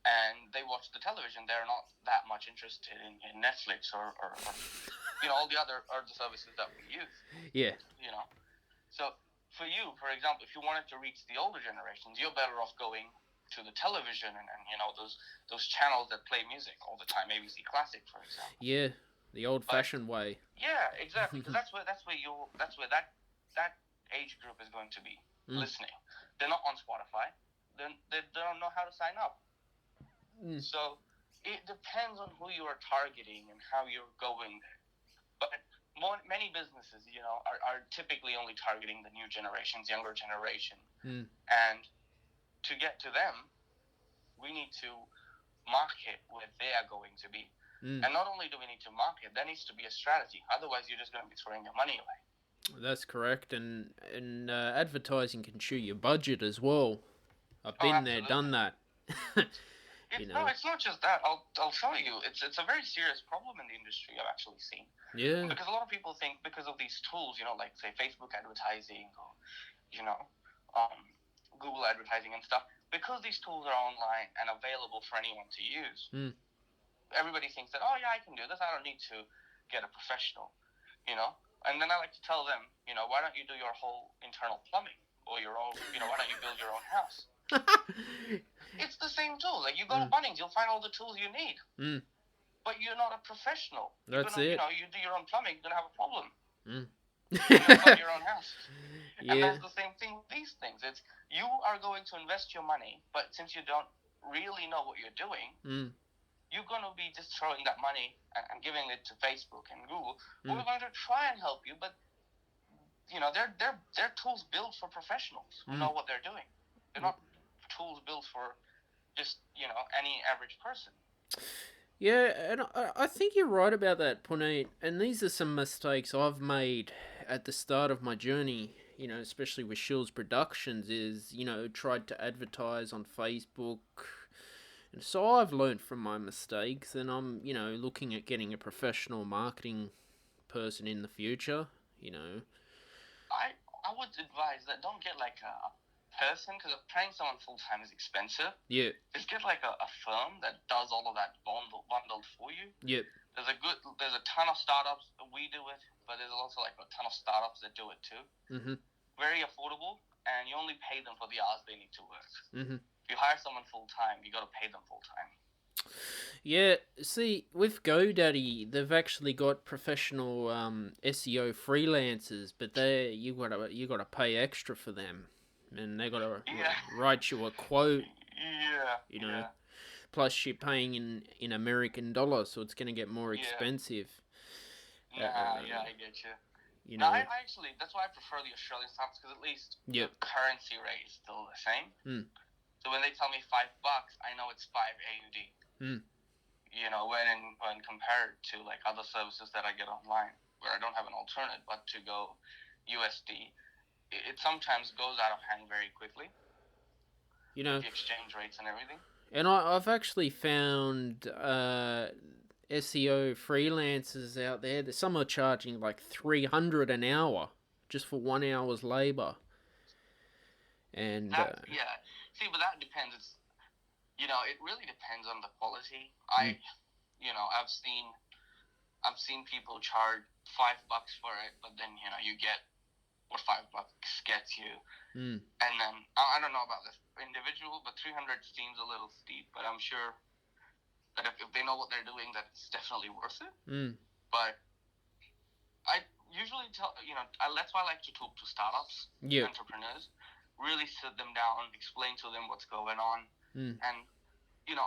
and they watch the television. They're not that much interested in Netflix or all the other services that we use. Yeah. So for you, for example, if you wanted to reach the older generations, you're better off going to the television and those channels that play music all the time, ABC Classic, for example. Yeah, the old-fashioned way. Yeah, exactly. Because that's where that age group is going to be listening. They're not on Spotify. Then they don't know how to sign up. So it depends on who you are targeting and how you're going there. But many businesses, are typically only targeting the new generations, younger generation. And to get to them, we need to market where they are going to be. And not only do we need to market, there needs to be a strategy. Otherwise, you're just going to be throwing your money away. That's correct, and advertising can chew your budget as well. I've been there, done that. No, it's not just that. I'll tell you, it's a very serious problem in the industry I've actually seen. Yeah. Because a lot of people think because of these tools, like say Facebook advertising or Google advertising and stuff, because these tools are online and available for anyone to use. Everybody thinks that, I can do this. I don't need to get a professional, And then I like to tell them, why don't you do your whole internal plumbing or your own, why don't you build your own house? It's the same tool. Like you go to Bunnings, you'll find all the tools you need. But you're not a professional. That's it. You do your own plumbing, you're going to have a problem. You'll build your own house. And that's the same thing with these things. It's you are going to invest your money, but since you don't really know what you're doing, you're going to be just throwing that money and giving it to Facebook and Google. We're going to try and help you, but they're tools built for professionals who know what they're doing. They're not tools built for just any average person. Yeah, and I think you're right about that, Punit. And these are some mistakes I've made at the start of my journey, especially with Shiels Productions, is, tried to advertise on Facebook. And so I've learned from my mistakes, and I'm, looking at getting a professional marketing person in the future, I would advise that don't get like a person, because paying someone full-time is expensive. Yeah. Just get like a firm that does all of that bundled for you. Yep. There's a ton of startups that we do it, but there's also like a ton of startups that do it too. Very affordable, and you only pay them for the hours they need to work. If you hire someone full-time, you got to pay them full-time. Yeah, see, with GoDaddy, they've actually got professional SEO freelancers, but you gotta pay extra for them, and they gotta write you a quote. Plus you're paying in American dollars, so it's gonna get more expensive. I get you. No, I actually, that's why I prefer the Australian stocks, because at least the currency rate is still the same. So when they tell me $5, I know it's 5 AUD. When compared to like other services that I get online, where I don't have an alternative but to go USD, it sometimes goes out of hand very quickly. The exchange rates and everything. And I've actually found SEO freelancers out there that some are charging like $300 an hour just for 1 hour's labor. And see, but that depends. It's it really depends on the quality. I've seen people charge $5 for it, but then you get what $5 gets you. And then I don't know about this individual, but 300 seems a little steep. But I'm sure that if they know what they're doing, that it's definitely worth it. But I usually tell that's why I like to talk to startups, entrepreneurs, really sit them down, explain to them what's going on, and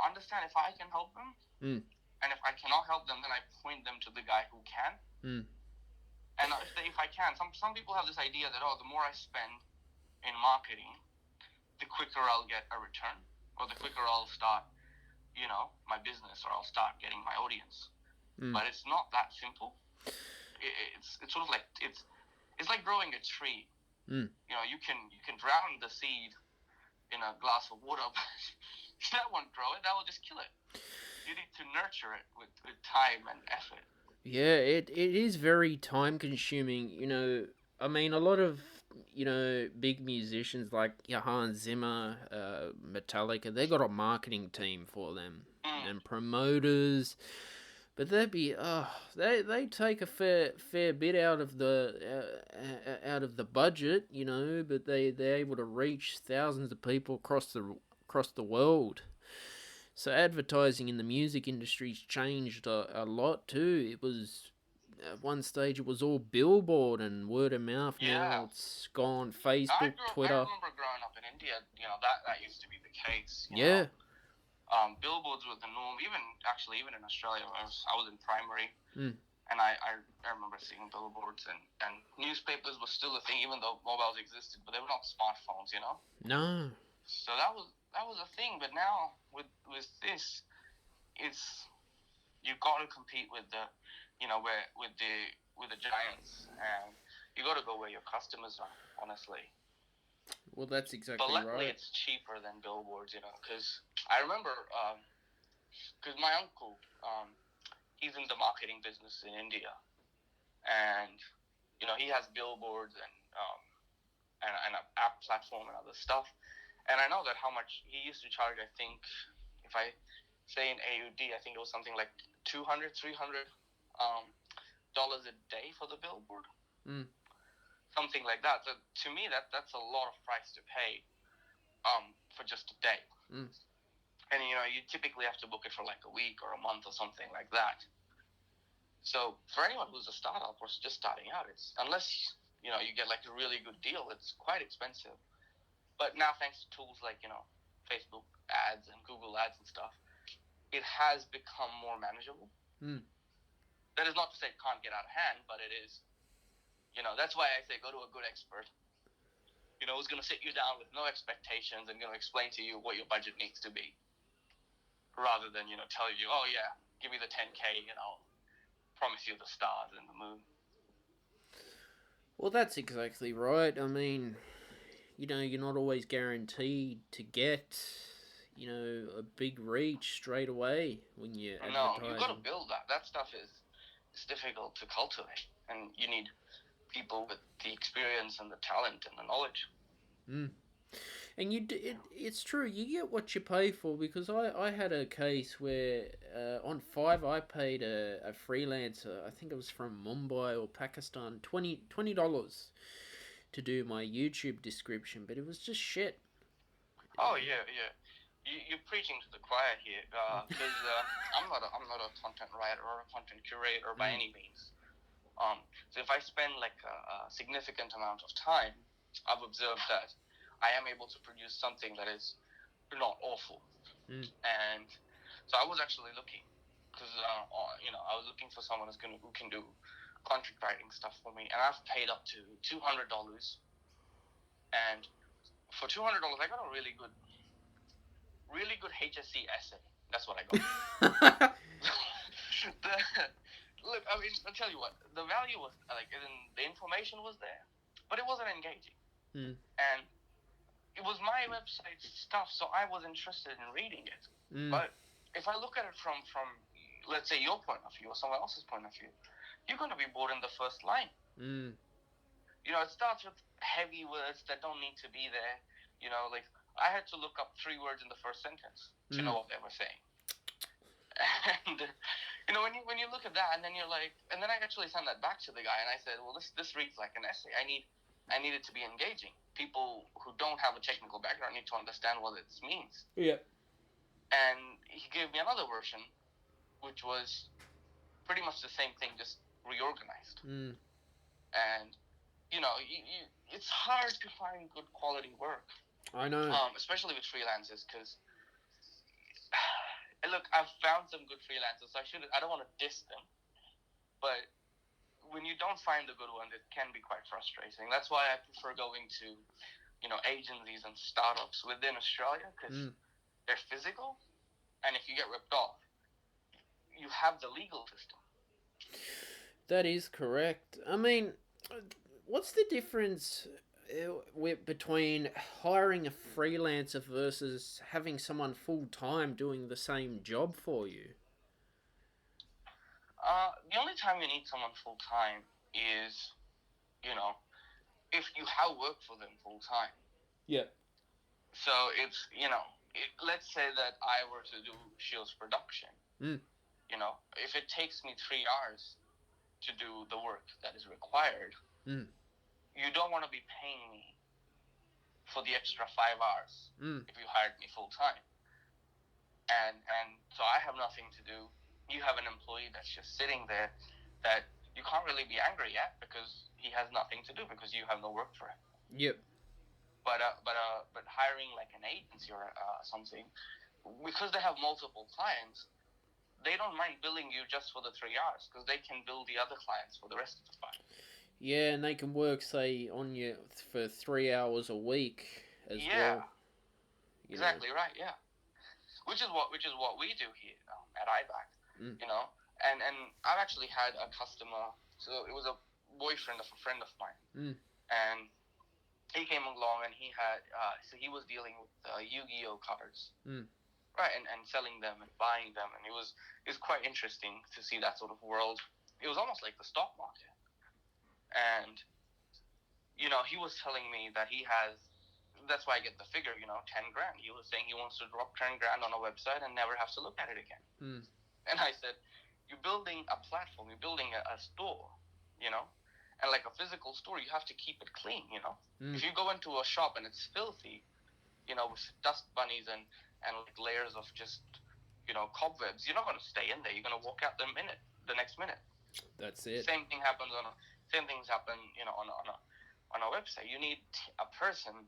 understand if I can help them, and if I cannot help them, then I point them to the guy who can. And if I can, some people have this idea that the more I spend in marketing, the quicker I'll get a return, or the quicker I'll start, my business, or I'll start getting my audience. But it's not that simple. It's sort of like it's like growing a tree. You can drown the seed in a glass of water, but that won't grow it. That will just kill it. You need to nurture it with time and effort. Yeah, it is very time consuming. I mean, a lot of big musicians like Hans Zimmer, Metallica, they got a marketing team for them and promoters. But they take a fair bit out of the budget, but they're able to reach thousands of people across the world. So advertising in the music industry's changed a lot too. It was at one stage it was all billboard and word of mouth. Now it's gone Facebook, Twitter. I remember growing up in India, that used to be the case. Yeah. Billboards were the norm. Even in Australia, I was in primary, Mm. and I remember seeing billboards and newspapers were still a thing, even though mobiles existed, but they were not smartphones, No. So that was a thing. But now with this, it's you've got to compete with the, with the giants, and you got to go where your customers are. Honestly. Well, that's exactly right. But luckily, right. it's cheaper than billboards, because I remember, because my uncle, he's in the marketing business in India, and he has billboards and an app platform and other stuff, and I know that how much he used to charge. I think, if I say in AUD, I think it was something like $200, $300 a day for the billboard. Mm. Something like that. So to me, that's a lot of price to pay for just a day. Mm. And you typically have to book it for like a week or a month or something like that. So for anyone who's a startup or just starting out, it's unless you get like a really good deal, it's quite expensive. But now, thanks to tools like Facebook ads and Google ads and stuff, it has become more manageable. Mm. That is not to say it can't get out of hand, but it is. That's why I say go to a good expert. Who's going to sit you down with no expectations and going to explain to you what your budget needs to be. Rather than, tell you, oh yeah, give me the 10K, promise you the stars and the moon. Well, that's exactly right. I mean, you're not always guaranteed to get, a big reach straight away when you're advertising. No, you've got to build that. That stuff is difficult to cultivate, and you need people with the experience and the talent and the knowledge. Mm. And it's true, you get what you pay for, because I had a case where on Fiverr I paid a freelancer, I think it was from Mumbai or Pakistan, $20 to do my YouTube description, but it was just shit. Oh yeah. You're preaching to the choir here, because I'm not a content writer or a content curator by any means. So if I spend like a significant amount of time, I've observed that I am able to produce something that is not awful. Mm. And so I was actually looking, because I was looking for someone who can do content writing stuff for me, and I've paid up to $200. And for $200, I got a really good HSC essay. That's what I got. Look, I mean, I'll tell you what, the value was, the information was there, but it wasn't engaging. Mm. And it was my website stuff, so I was interested in reading it. Mm. But if I look at it from, let's say, your point of view or someone else's point of view, you're going to be bored in the first line. Mm. It starts with heavy words that don't need to be there. Like, I had to look up 3 words in the first sentence to know what they were saying. And when you look at that, and then you're like, and then I actually sent that back to the guy, and I said, well, this reads like an essay. I need it to be engaging. People who don't have a technical background need to understand what it means. Yeah. And he gave me another version, which was pretty much the same thing, just reorganized. Mm. And it's hard to find good quality work. I know. Especially with freelancers, because look, I've found some good freelancers. So I don't want to diss them, but when you don't find the good ones, it can be quite frustrating. That's why I prefer going to, agencies and startups within Australia, because they're physical, and if you get ripped off, you have the legal system. That is correct. I mean, what's the difference between hiring a freelancer versus having someone full-time doing the same job for you? The only time you need someone full-time is, if you have work for them full-time. Yeah. So it's, let's say that I were to do Shiels production. If it takes me 3 hours to do the work that is required, you don't want to be paying me for the extra 5 hours if you hired me full-time. And so I have nothing to do. You have an employee that's just sitting there that you can't really be angry yet because he has nothing to do because you have no work for him. Yep. But hiring like an agency or something, because they have multiple clients, they don't mind billing you just for the 3 hours because they can bill the other clients for the rest of the time. Yeah, and they can work, say, on you for 3 hours a week as well. Exactly right. Yeah, which is what we do here at IBAC. You know, and I've actually had a customer. So it was a boyfriend of a friend of mine, and he came along and he had so he was dealing with Yu-Gi-Oh cards. Right, and selling them and buying them, and it was quite interesting to see that sort of world. It was almost like the stock market, and you know, he was telling me that he has. That's why I get the figure, you know, 10 grand. He was saying he wants to drop 10 grand on a website and never have to look at it again. And I said, you're building a platform, you're building a store, you know, and like a physical store, you have to keep it clean, you know. If you go into a shop and it's filthy, you know, with dust bunnies and like layers of just, you know, cobwebs, you're not going to stay in there. You're going to walk out the next minute. That's it. Same things happen, you know, on a website. You need a person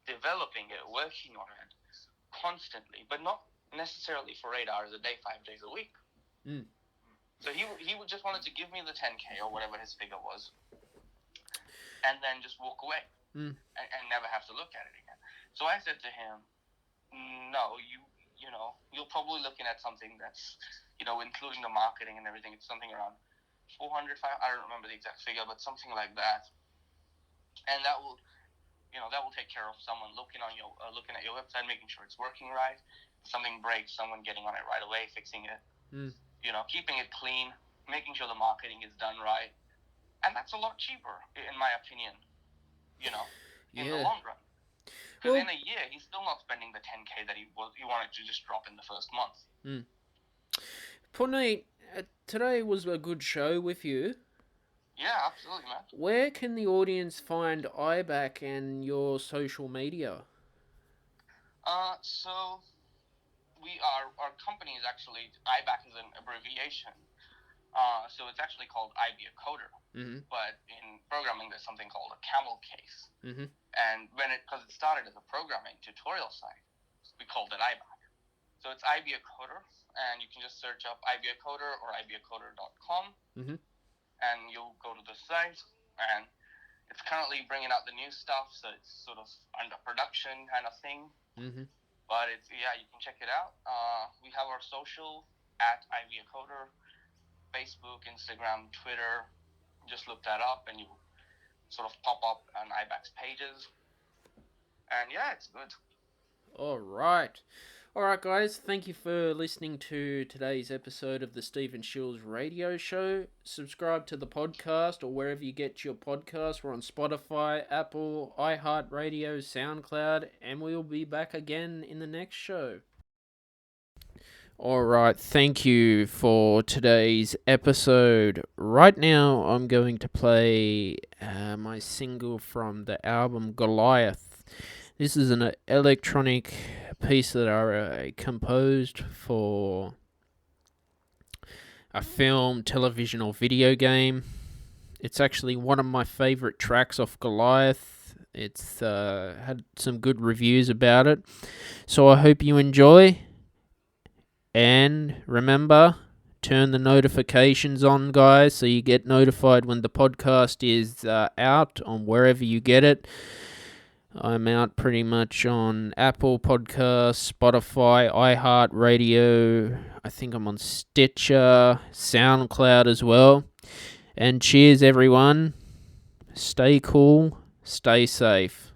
developing it, working on it constantly, but not necessarily for 8 hours a day, 5 days a week. So he just wanted to give me the 10K or whatever his figure was, and then just walk away and never have to look at it again. So I said to him, no, you know, you're probably looking at something that's, you know, including the marketing and everything, it's something around 400, I don't remember the exact figure, but something like that. And that will, you know, that will take care of someone looking at your website, making sure it's working right. If something breaks, someone getting on it right away, fixing it. You know, keeping it clean, making sure the marketing is done right. And that's a lot cheaper, in my opinion, you know, in the long run. Because in a year, he's still not spending the 10K that he wanted to just drop in the first month. Punit, today was a good show with you. Yeah, absolutely, man. Where can the audience find IBAC and your social media? So our company is actually, IBAC is an abbreviation. So it's actually called IB a Coder. But in programming, there's something called a camel case. And because it started as a programming tutorial site, we called it IBAC. So it's IB a Coder, and you can just search up IB a Coder or ibacoder.com, and you'll go to the site, and it's currently bringing out the new stuff, so it's sort of under production kind of thing. But you can check it out. We have our social at IB a Coder, Facebook, Instagram, Twitter. Just look that up and you sort of pop up on IBAC's pages. And yeah, it's good. All right, guys. Thank you for listening to today's episode of the Stephen Shiels Radio Show. Subscribe to the podcast or wherever you get your podcasts. We're on Spotify, Apple, iHeartRadio, SoundCloud, and we'll be back again in the next show. Alright, thank you for today's episode. Right now, I'm going to play my single from the album Goliath. This is an electronic piece that I composed for a film, television, or video game. It's actually one of my favorite tracks off Goliath. It's had some good reviews about it. So I hope you enjoy. And remember, turn the notifications on, guys, so you get notified when the podcast is out on wherever you get it. I'm out pretty much on Apple Podcasts, Spotify, iHeartRadio. I think I'm on Stitcher, SoundCloud as well. And cheers, everyone. Stay cool, stay safe.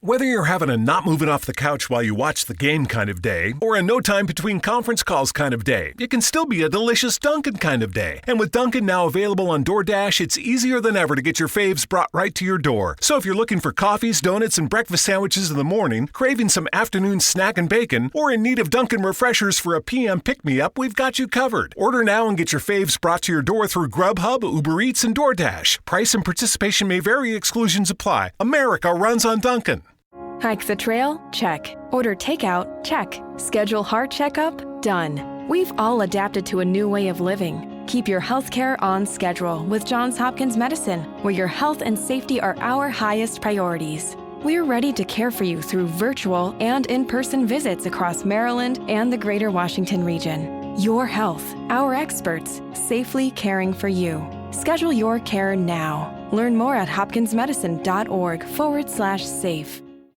Whether you're having a not moving off the couch while you watch the game kind of day, or a no time between conference calls kind of day, it can still be a delicious Dunkin' kind of day. And with Dunkin' now available on DoorDash, it's easier than ever to get your faves brought right to your door. So if you're looking for coffees, donuts, and breakfast sandwiches in the morning, craving some afternoon snack and bacon, or in need of Dunkin' refreshers for a PM pick-me-up, we've got you covered. Order now and get your faves brought to your door through Grubhub, Uber Eats, and DoorDash. Price and participation may vary. Exclusions apply. America runs on Dunkin'. Hike the trail? Check. Order takeout? Check. Schedule heart checkup? Done. We've all adapted to a new way of living. Keep your healthcare on schedule with Johns Hopkins Medicine, where your health and safety are our highest priorities. We're ready to care for you through virtual and in-person visits across Maryland and the greater Washington region. Your health, our experts, safely caring for you. Schedule your care now. Learn more at hopkinsmedicine.org/safe.